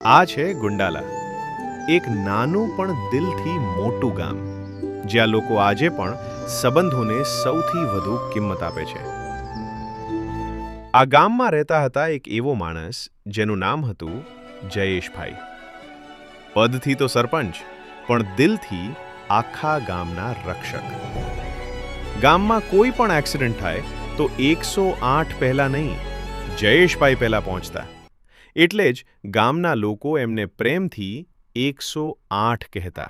આ છે ગુંડાલા, એક નાનું પણ દિલથી મોટું ગામ, જ્યાં લોકો આજે પણ સંબંધોને સૌથી વધુ કિંમત આપે છે. આ ગામમાં રહેતા હતા એક એવો માણસ જેનું નામ હતું જયેશભાઈ. પદથી તો સરપંચ, પણ દિલથી આખા ગામના રક્ષક. ગામમાં કોઈ પણ એક્સિડન્ટ થાય તો 108 પહેલા નહીં, જયેશભાઈ પહેલા પહોંચતા. એટલે જ ગામના લોકો એમને પ્રેમથી 108 કહેતા.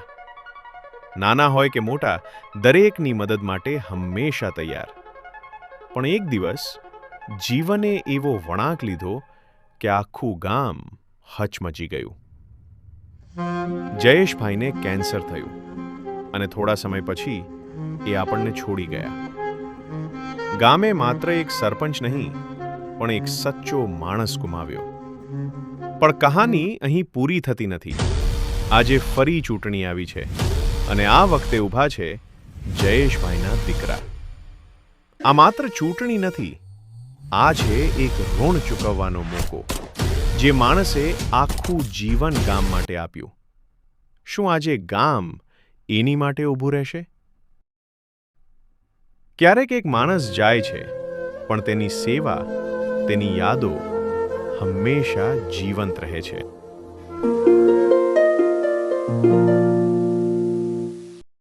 નાના હોય કે મોટા, દરેકની મદદ માટે હંમેશા તૈયાર. પણ એક દિવસ જીવને એવો વળાંક લીધો કે આખું ગામ હચમચી ગયું. જયેશભાઈને કેન્સર થયું અને થોડા સમય પછી એ આપણને છોડી ગયા. ગામે માત્ર એક સરપંચ નહીં, પણ એક સચ્ચો માણસ ગુમાવ્યો. પણ કહાની અહીં પૂરી થતી નથી. આજે ફરી ચૂંટણી આવી છે અને આ વખતે ઊભા છે જયેશભાઈના દીકરા. આ માત્ર ચૂંટણી નથી, આ છે એક ઋણ ચૂકવવાનો મોકો, જે માણસે આખું જીવન ગામ માટે આપ્યું. શું આજે ગામ એની માટે ઊભું રહેશે? ક્યારેક એક માણસ જાય છે, પણ તેની સેવા, તેની યાદો હંમેશા જીવંત રહે છે.